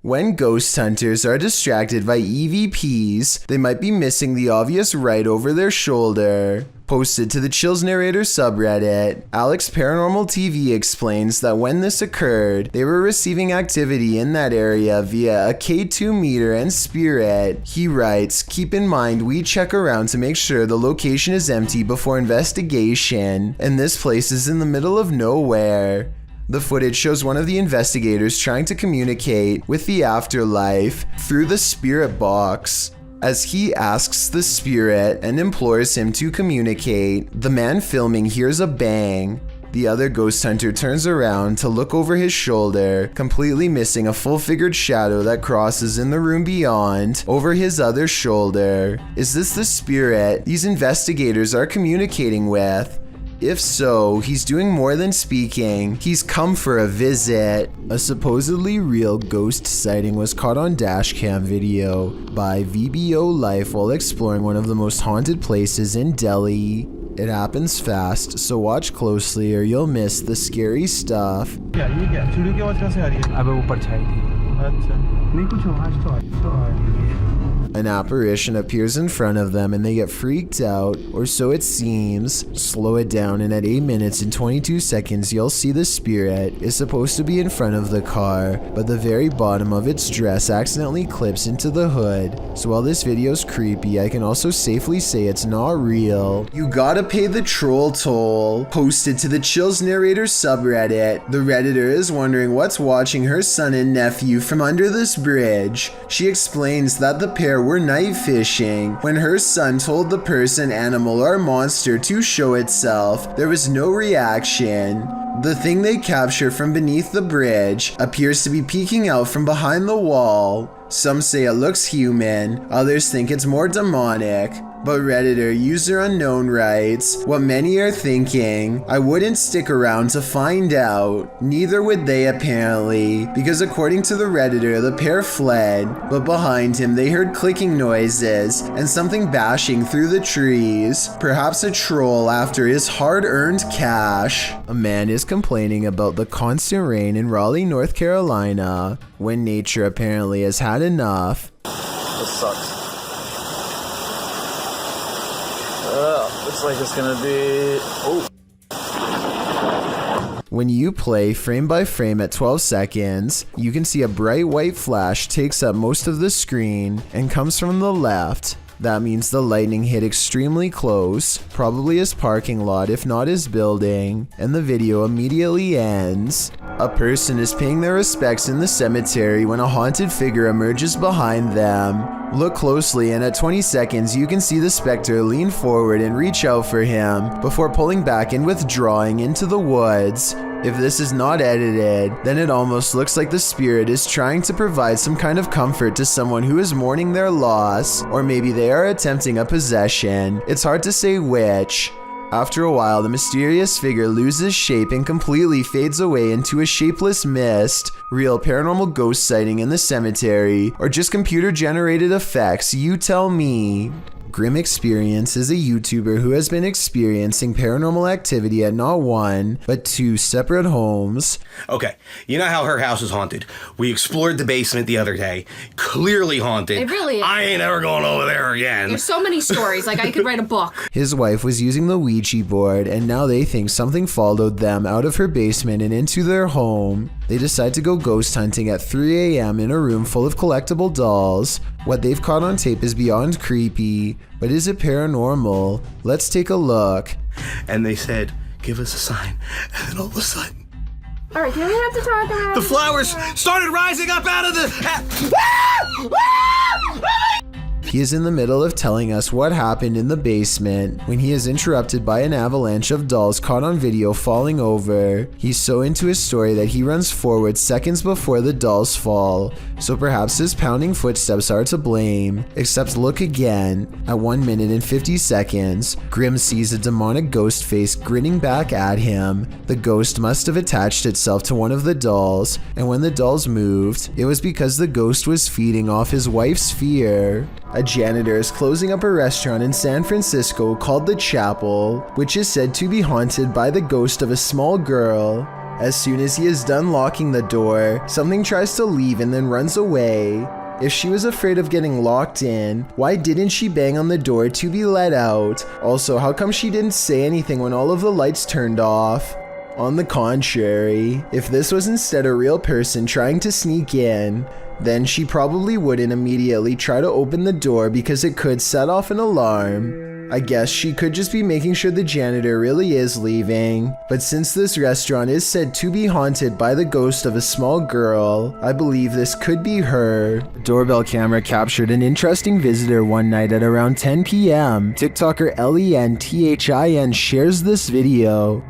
When ghost hunters are distracted by EVPs, they might be missing the obvious right over their shoulder. Posted to the Chills Narrator subreddit, Alex Paranormal TV explains that when this occurred, they were receiving activity in that area via a K2 meter and spirit. He writes, "Keep in mind we check around to make sure the location is empty before investigation, and this place is in the middle of nowhere." The footage shows one of the investigators trying to communicate with the afterlife through the spirit box. As he asks the spirit and implores him to communicate, the man filming hears a bang. The other ghost hunter turns around to look over his shoulder, completely missing a full-figured shadow that crosses in the room beyond, over his other shoulder. Is this the spirit these investigators are communicating with? If so, he's doing more than speaking. He's come for a visit. A supposedly real ghost sighting was caught on dashcam video by VBO Life while exploring one of the most haunted places in Delhi. It happens fast, so watch closely or you'll miss the scary stuff. An apparition appears in front of them and they get freaked out, or so it seems. Slow it down and at 8 minutes and 22 seconds you'll see the spirit is supposed to be in front of the car, but the very bottom of its dress accidentally clips into the hood. So while this video's creepy, I can also safely say it's not real. You gotta pay the troll toll. Posted to the Chills Narrator subreddit, the redditor is wondering what's watching her son and nephew from under this bridge. She explains that the pair were night fishing. When her son told the person, animal, or monster to show itself, there was no reaction. The thing they capture from beneath the bridge appears to be peeking out from behind the wall. Some say it looks human, others think it's more demonic. But Redditor user unknown writes, what many are thinking, I wouldn't stick around to find out. Neither would they apparently, because according to the Redditor, the pair fled, but behind him they heard clicking noises and something bashing through the trees. Perhaps a troll after his hard-earned cash. A man is complaining about the constant rain in Raleigh, North Carolina, when nature apparently has had enough. This sucks. Looks like it's gonna be... Oh. When you play frame by frame at 12 seconds, you can see a bright white flash takes up most of the screen and comes from the left. That means the lightning hit extremely close, probably his parking lot if not his building, and the video immediately ends. A person is paying their respects in the cemetery when a haunted figure emerges behind them. Look closely and at 20 seconds you can see the specter lean forward and reach out for him before pulling back and withdrawing into the woods. If this is not edited, then it almost looks like the spirit is trying to provide some kind of comfort to someone who is mourning their loss, or maybe they are attempting a possession. It's hard to say which. After a while, the mysterious figure loses shape and completely fades away into a shapeless mist. Real paranormal ghost sighting in the cemetery, or just computer-generated effects, you tell me. Grim Experience is a YouTuber who has been experiencing paranormal activity at not one, but two separate homes. Okay, you know how her house is haunted? We explored the basement the other day. Clearly haunted. It really is. I ain't ever going over there again. There's so many stories, like I could write a book. His wife was using the Ouija board, and now they think something followed them out of her basement and into their home. They decide to go ghost hunting at 3 a.m. in a room full of collectible dolls. What they've caught on tape is beyond creepy, but is it paranormal? Let's take a look. And they said, give us a sign. And then all of a sudden, Alright, can we have to talk about the flowers started rising up out of the... He is in the middle of telling us what happened in the basement when he is interrupted by an avalanche of dolls caught on video falling over. He's so into his story that he runs forward seconds before the dolls fall, so perhaps his pounding footsteps are to blame. Except look again. At 1 minute and 50 seconds, Grim sees a demonic ghost face grinning back at him. The ghost must have attached itself to one of the dolls, and when the dolls moved, it was because the ghost was feeding off his wife's fear. A janitor is closing up a restaurant in San Francisco called The Chapel, which is said to be haunted by the ghost of a small girl. As soon as he is done locking the door, something tries to leave and then runs away. If she was afraid of getting locked in, why didn't she bang on the door to be let out? Also, how come she didn't say anything when all of the lights turned off? On the contrary, if this was instead a real person trying to sneak in, then she probably wouldn't immediately try to open the door because it could set off an alarm. I guess she could just be making sure the janitor really is leaving. But since this restaurant is said to be haunted by the ghost of a small girl, I believe this could be her. Doorbell camera captured an interesting visitor one night at around 10 p.m. TikToker LENTHIN shares this video.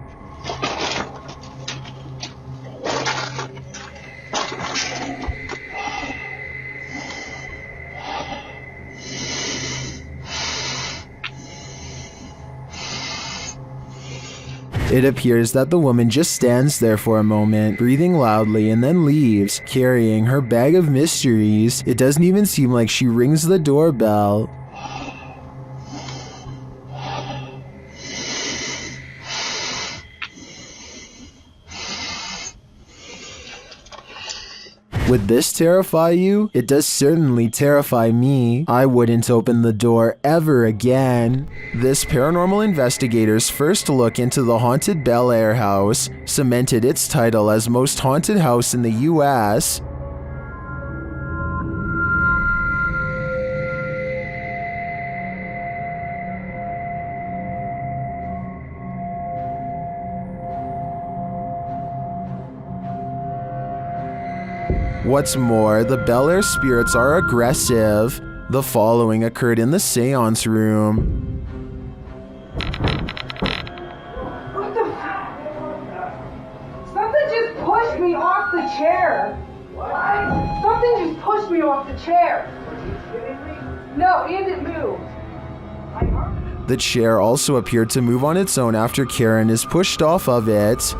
It appears that the woman just stands there for a moment, breathing loudly, and then leaves, carrying her bag of mysteries. It doesn't even seem like she rings the doorbell. Would this terrify you? It does certainly terrify me. I wouldn't open the door ever again. This paranormal investigator's first look into the haunted Bel Air house cemented its title as most haunted house in the US. What's more, the Bel Air spirits are aggressive. The following occurred in the seance room. What the fuck? Something just pushed me off the chair. What? Something just pushed me off the chair. Are you kidding me? No, and it moved. The chair also appeared to move on its own after Karen is pushed off of it.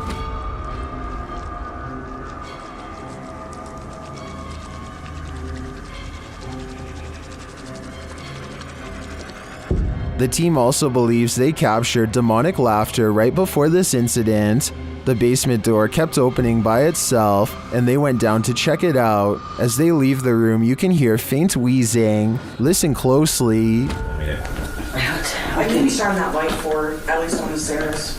The team also believes they captured demonic laughter right before this incident. The basement door kept opening by itself, and they went down to check it out. As they leave the room, you can hear faint wheezing. Listen closely. I can be on that light for at least on the stairs.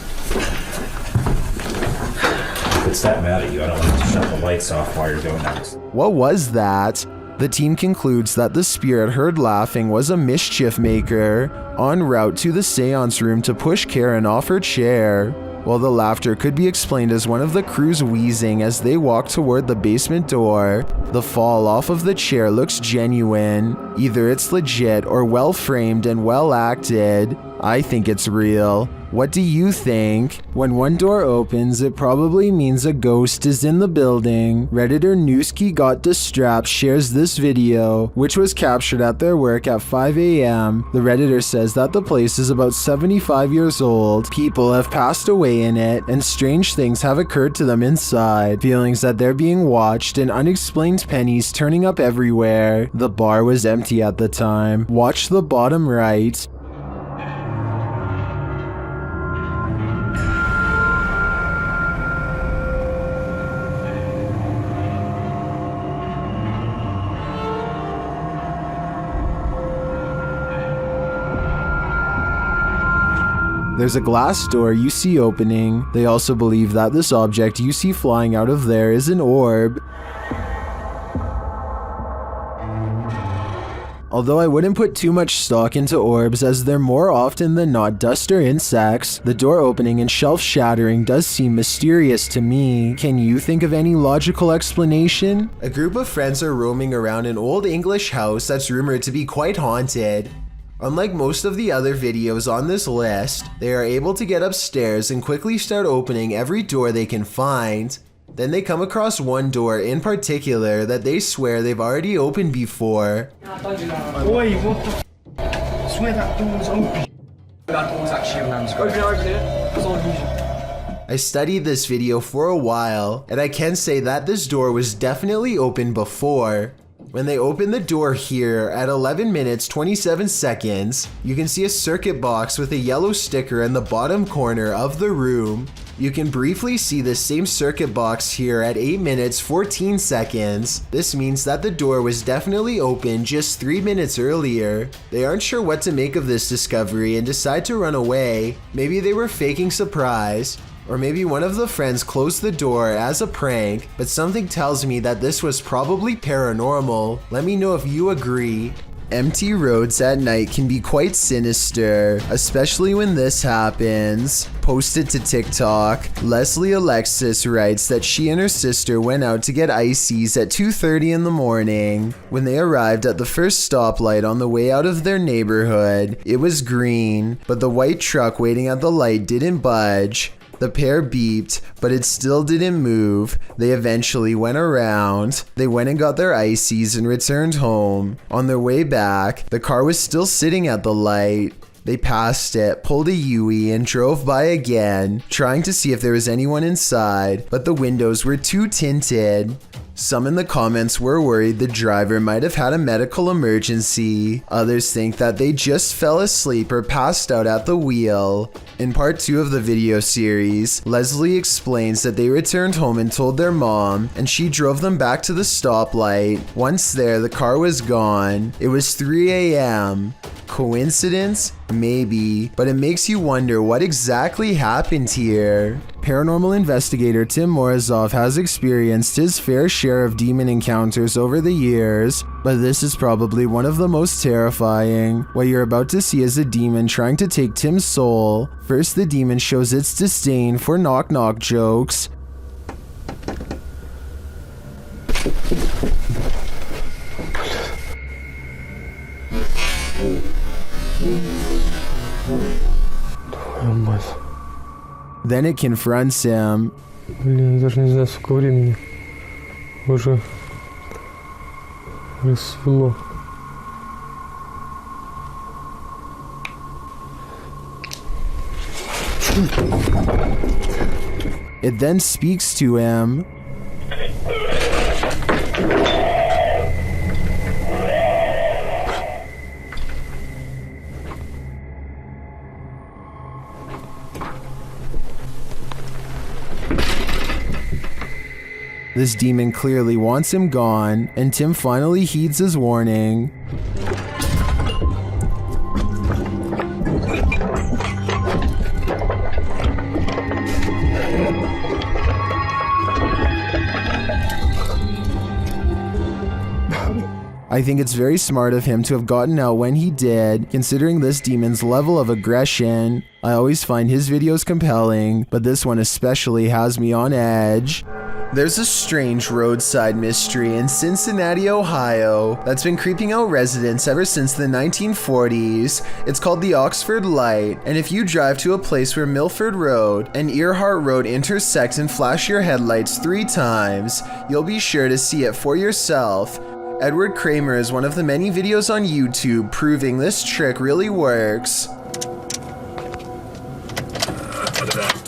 It's that mad at you. I don't want to shut the lights off while you're doing that. What was that? The team concludes that the spirit heard laughing was a mischief maker en route to the seance room to push Karen off her chair. While the laughter could be explained as one of the crew's wheezing as they walk toward the basement door, the fall off of the chair looks genuine. Either it's legit or well framed and well acted. I think it's real. What do you think? When one door opens, it probably means a ghost is in the building. Redditor Newski Got Distrapped shares this video, which was captured at their work at 5 a.m. The Redditor says that the place is about 75 years old. People have passed away in it, and strange things have occurred to them inside. Feelings that they're being watched and unexplained pennies turning up everywhere. The bar was empty at the time. Watch the bottom right. There's a glass door you see opening. They also believe that this object you see flying out of there is an orb. Although I wouldn't put too much stock into orbs as they're more often than not dust or insects, the door opening and shelf shattering does seem mysterious to me. Can you think of any logical explanation? A group of friends are roaming around an old English house that's rumored to be quite haunted. Unlike most of the other videos on this list, they are able to get upstairs and quickly start opening every door they can find. Then they come across one door in particular that they swear they've already opened before. Oi, what the I swear that door's open. That door's actually a man's go. Open here. It's all illusion. I studied this video for a while, and I can say that this door was definitely open before. When they open the door here at 11 minutes 27 seconds, you can see a circuit box with a yellow sticker in the bottom corner of the room. You can briefly see the same circuit box here at 8 minutes 14 seconds. This means that the door was definitely open just 3 minutes earlier. They aren't sure what to make of this discovery and decide to run away. Maybe they were faking surprise. Or maybe one of the friends closed the door as a prank, but something tells me that this was probably paranormal. Let me know if you agree. Empty roads at night can be quite sinister, especially when this happens. Posted to TikTok, Leslie Alexis writes that she and her sister went out to get ices at 2:30 in the morning. When they arrived at the first stoplight on the way out of their neighborhood, it was green, but the white truck waiting at the light didn't budge. The pair beeped, but it still didn't move. They eventually went around. They went and got their ices and returned home. On their way back, the car was still sitting at the light. They passed it, pulled a U-turn, and drove by again, trying to see if there was anyone inside, but the windows were too tinted. Some in the comments were worried the driver might have had a medical emergency. Others think that they just fell asleep or passed out at the wheel. In part 2 of the video series, Leslie explains that they returned home and told their mom, and she drove them back to the stoplight. Once there, the car was gone. It was 3 a.m. Coincidence? Maybe, but it makes you wonder what exactly happened here. Paranormal investigator Tim Morozov has experienced his fair share of demon encounters over the years, but this is probably one of the most terrifying. What you're about to see is a demon trying to take Tim's soul. First, the demon shows its disdain for knock-knock jokes. Then it confronts him. Блин, даже не знаю, сколько времени. Уже рассвело. It then speaks to him. This demon clearly wants him gone, and Tim finally heeds his warning. I think it's very smart of him to have gotten out when he did, considering this demon's level of aggression. I always find his videos compelling, but this one especially has me on edge. There's a strange roadside mystery in Cincinnati, Ohio that's been creeping out residents ever since the 1940s. It's called the Oxford Light, and if you drive to a place where Milford Road and Earhart Road intersect and flash your headlights 3 times, you'll be sure to see it for yourself. Edward Kramer is one of the many videos on YouTube proving this trick really works.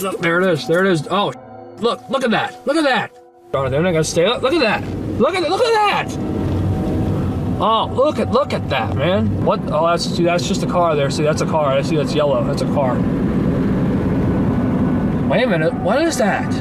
Look, there it is. There it is. Oh, look at that. Look at that. Oh, they're not gonna stay up. Look at that. Look at that. Oh, look at that, man. What? Oh, that's just a car there. See, that's a car. I see that's yellow. That's a car. Wait a minute. What is that?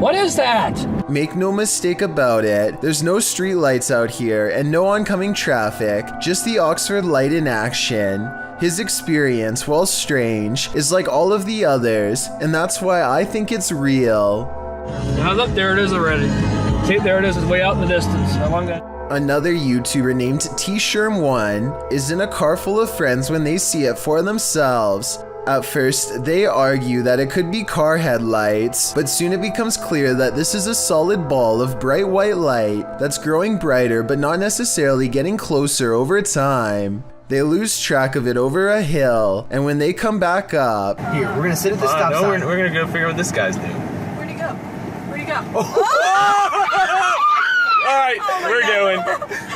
What is that? Make no mistake about it, there's no street lights out here and no oncoming traffic, just the Oxford Light in action. His experience, while strange, is like all of the others, and that's why I think it's real. Now look, there it is already. See, there it is. It's way out in the distance. How long that? Another YouTuber named T-Sherm1 is in a car full of friends when they see it for themselves. At first, they argue that it could be car headlights, but soon it becomes clear that this is a solid ball of bright white light that's growing brighter but not necessarily getting closer over time. They lose track of it over a hill, and when they come back up... Here, we're gonna sit at the stop sign. We're gonna go figure out what this guy's doing. Where'd he go? Where'd he go? Alright, we're going.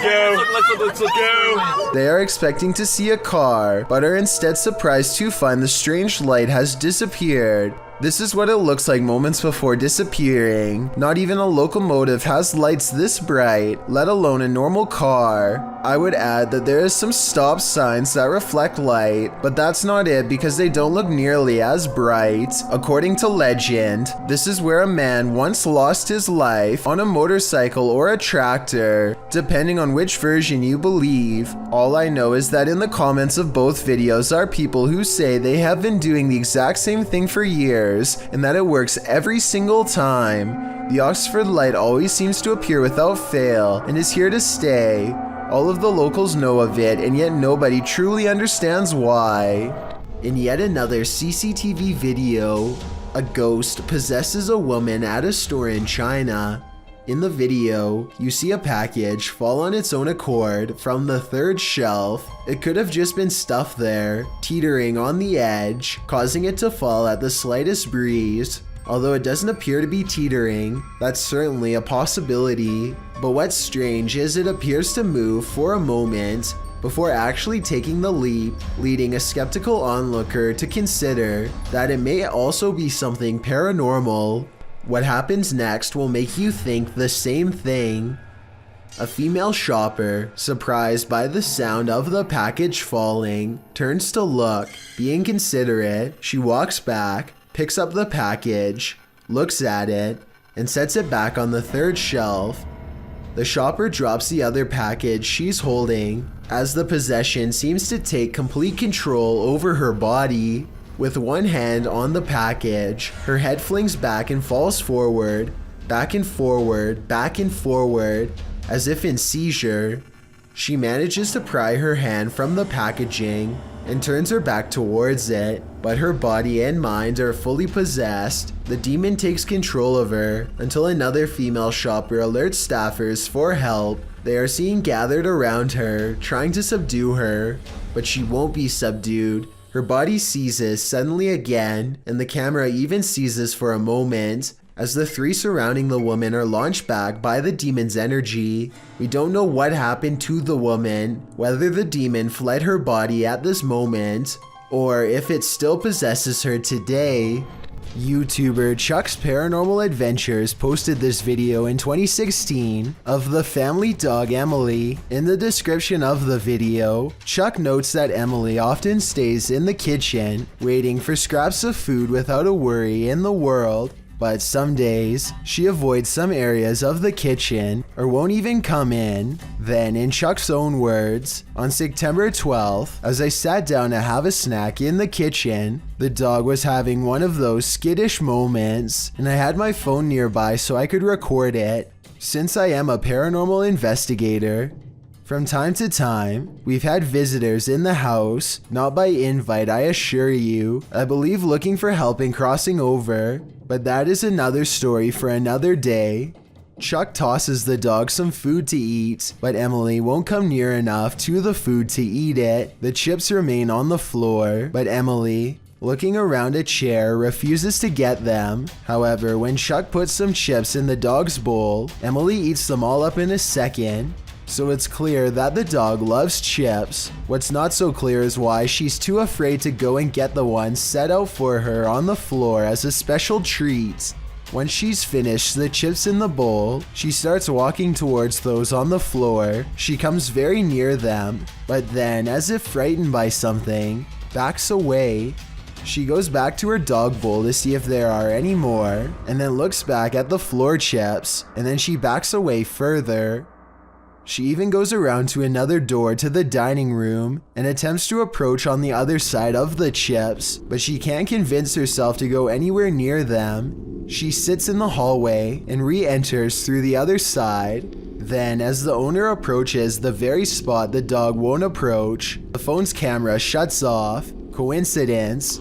Go. Let's go. They are expecting to see a car, but are instead surprised to find the strange light has disappeared. This is what it looks like moments before disappearing. Not even a locomotive has lights this bright, let alone a normal car. I would add that there is some stop signs that reflect light, but that's not it because they don't look nearly as bright. According to legend, this is where a man once lost his life on a motorcycle or a tractor, depending on which version you believe. All I know is that in the comments of both videos are people who say they have been doing the exact same thing for years and that it works every single time. The Oxford light always seems to appear without fail and is here to stay. All of the locals know of it, and yet nobody truly understands why. In yet another CCTV video, a ghost possesses a woman at a store in China. In the video, you see a package fall on its own accord from the third shelf. It could have just been stuff there, teetering on the edge, causing it to fall at the slightest breeze. Although it doesn't appear to be teetering, that's certainly a possibility. But what's strange is it appears to move for a moment before actually taking the leap, leading a skeptical onlooker to consider that it may also be something paranormal. What happens next will make you think the same thing. A female shopper, surprised by the sound of the package falling, turns to look. Being considerate, she walks back, picks up the package, looks at it, and sets it back on the third shelf. The shopper drops the other package she's holding as the possession seems to take complete control over her body. With one hand on the package, her head flings back and falls forward, back and forward, back and forward, as if in seizure. She manages to pry her hand from the packaging and turns her back towards it, but her body and mind are fully possessed. The demon takes control of her until another female shopper alerts staffers for help. They are seen gathered around her, trying to subdue her, but she won't be subdued. Her body seizes suddenly again, and the camera even seizes for a moment, as the three surrounding the woman are launched back by the demon's energy. We don't know what happened to the woman, whether the demon fled her body at this moment, or if it still possesses her today. YouTuber Chuck's Paranormal Adventures posted this video in 2016 of the family dog Emily. In the description of the video, Chuck notes that Emily often stays in the kitchen, waiting for scraps of food without a worry in the world. But some days, she avoids some areas of the kitchen or won't even come in. Then, in Chuck's own words, on September 12th, as I sat down to have a snack in the kitchen, the dog was having one of those skittish moments, and I had my phone nearby so I could record it. Since I am a paranormal investigator, from time to time, we've had visitors in the house, not by invite I assure you, I believe looking for help in crossing over, but that is another story for another day. Chuck tosses the dog some food to eat, but Emily won't come near enough to the food to eat it. The chips remain on the floor, but Emily, looking around a chair, refuses to get them. However, when Chuck puts some chips in the dog's bowl, Emily eats them all up in a second. So it's clear that the dog loves chips. What's not so clear is why she's too afraid to go and get the ones set out for her on the floor as a special treat. Once she's finished the chips in the bowl, she starts walking towards those on the floor. She comes very near them, but then, as if frightened by something, backs away. She goes back to her dog bowl to see if there are any more, and then looks back at the floor chips, and then she backs away further. She even goes around to another door to the dining room and attempts to approach on the other side of the chips, but she can't convince herself to go anywhere near them. She sits in the hallway and re-enters through the other side. Then, as the owner approaches the very spot the dog won't approach, the phone's camera shuts off. Coincidence?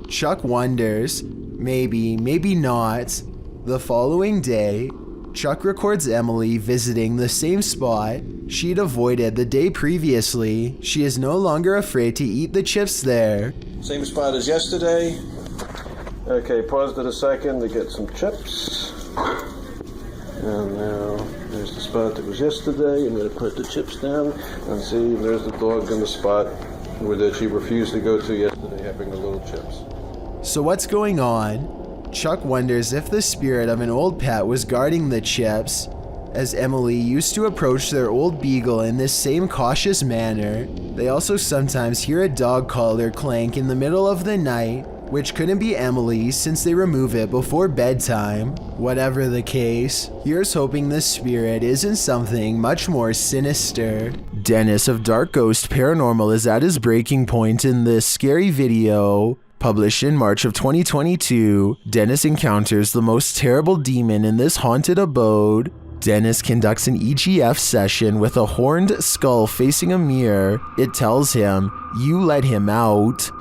Chuck wonders. Maybe, maybe not. The following day, Chuck records Emily visiting the same spot she'd avoided the day previously. She is no longer afraid to eat the chips there. Same spot as yesterday. Okay, paused it a second to get some chips. And now there's the spot that was yesterday. I'm going to put the chips down and see there's the dog in the spot where she refused to go to yesterday having the little chips. So what's going on? Chuck wonders if the spirit of an old pet was guarding the chips. as Emily used to approach their old beagle in this same cautious manner. They also sometimes hear a dog collar clank in the middle of the night, which couldn't be Emily since they remove it before bedtime. Whatever the case, here's hoping the spirit isn't something much more sinister. Dennis of Dark Ghost Paranormal is at his breaking point in this scary video. Published in March of 2022, Dennis encounters the most terrible demon in this haunted abode. Dennis conducts an EGF session with a horned skull facing a mirror. It tells him, "You let him out."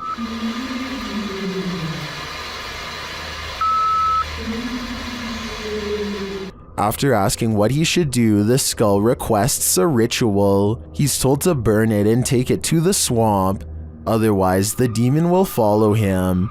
After asking what he should do, the skull requests a ritual. He's told to burn it and take it to the swamp. Otherwise, the demon will follow him.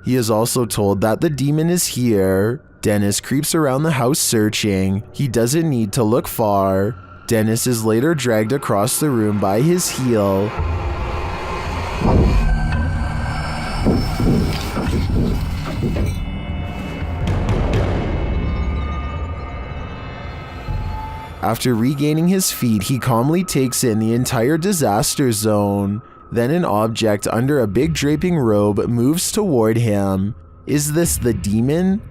He is also told that the demon is here. Dennis creeps around the house searching. He doesn't need to look far. Dennis is later dragged across the room by his heel. After regaining his feet, he calmly takes in the entire disaster zone. Then an object under a big draping robe moves toward him. Is this the demon?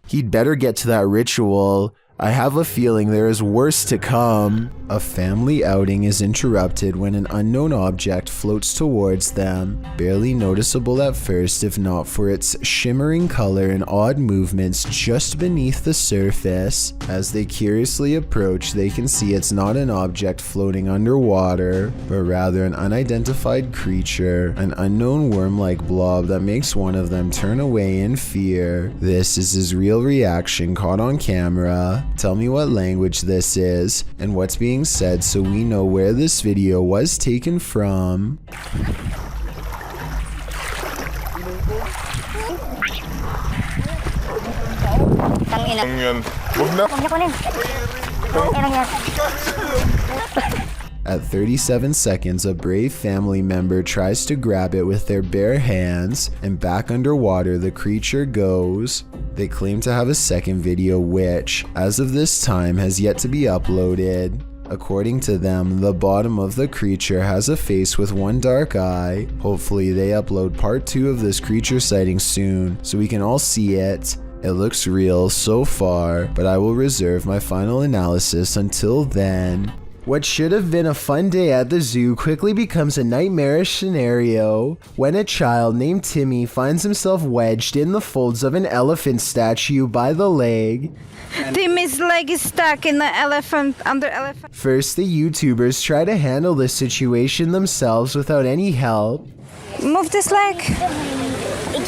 He'd better get to that ritual. I have a feeling there is worse to come. A family outing is interrupted when an unknown object floats towards them, barely noticeable at first if not for its shimmering color and odd movements just beneath the surface. As they curiously approach, they can see it's not an object floating underwater, but rather an unidentified creature, an unknown worm-like blob that makes one of them turn away in fear. This is his real reaction caught on camera. Tell me what language this is and what's being said so we know where this video was taken from. At 37 seconds, a brave family member tries to grab it with their bare hands, and back underwater the creature goes. They claim to have a second video which, as of this time, has yet to be uploaded. According to them, the bottom of the creature has a face with one dark eye. Hopefully they upload part 2 of this creature sighting soon, so we can all see it. It looks real so far, but I will reserve my final analysis until then. What should have been a fun day at the zoo quickly becomes a nightmarish scenario when a child named Timmy finds himself wedged in the folds of an elephant statue by the leg. Timmy's leg is stuck in the under elephant. First, the YouTubers try to handle the situation themselves without any help. Move this leg. It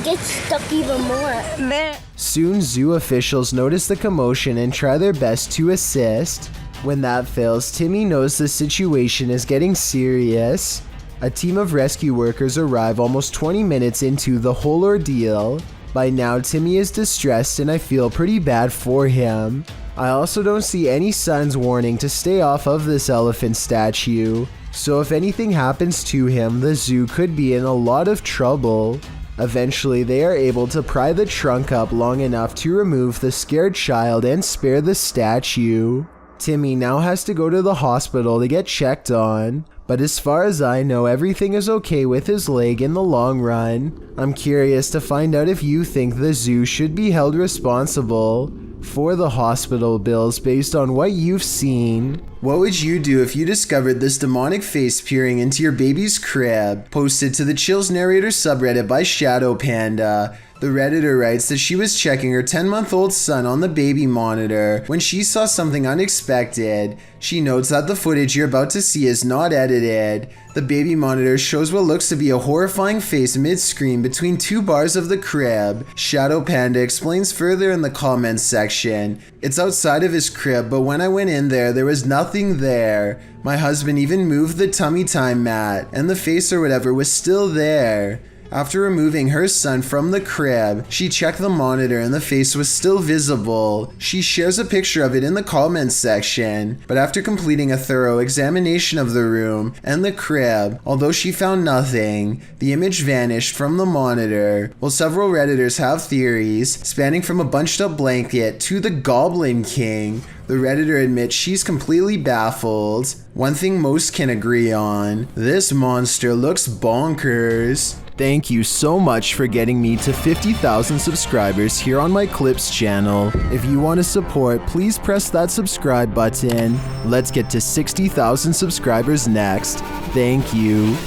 gets stuck even more. There. Soon, zoo officials notice the commotion and try their best to assist. When that fails, Timmy knows the situation is getting serious. A team of rescue workers arrive almost 20 minutes into the whole ordeal. By now, Timmy is distressed and I feel pretty bad for him. I also don't see any signs warning to stay off of this elephant statue. So if anything happens to him, the zoo could be in a lot of trouble. Eventually, they are able to pry the trunk up long enough to remove the scared child and spare the statue. Timmy now has to go to the hospital to get checked on, but as far as I know, everything is okay with his leg in the long run. I'm curious to find out if you think the zoo should be held responsible for the hospital bills based on what you've seen. What would you do if you discovered this demonic face peering into your baby's crib? Posted to the Chills Narrator subreddit by Shadow Panda. The Redditor writes that she was checking her 10-month-old son on the baby monitor when she saw something unexpected. She notes that the footage you're about to see is not edited. The baby monitor shows what looks to be a horrifying face mid-screen between 2 bars of the crib. Shadow Panda explains further in the comments section. It's outside of his crib, but when I went in there was nothing there. My husband even moved the tummy time mat, and the face or whatever was still there. After removing her son from the crib, she checked the monitor and the face was still visible. She shares a picture of it in the comments section, but after completing a thorough examination of the room and the crib, although she found nothing, the image vanished from the monitor. While several Redditors have theories, spanning from a bunched up blanket to the Goblin King, the Redditor admits she's completely baffled. One thing most can agree on, this monster looks bonkers. Thank you so much for getting me to 50,000 subscribers here on my Clips channel. If you want to support, please press that subscribe button. Let's get to 60,000 subscribers next. Thank you.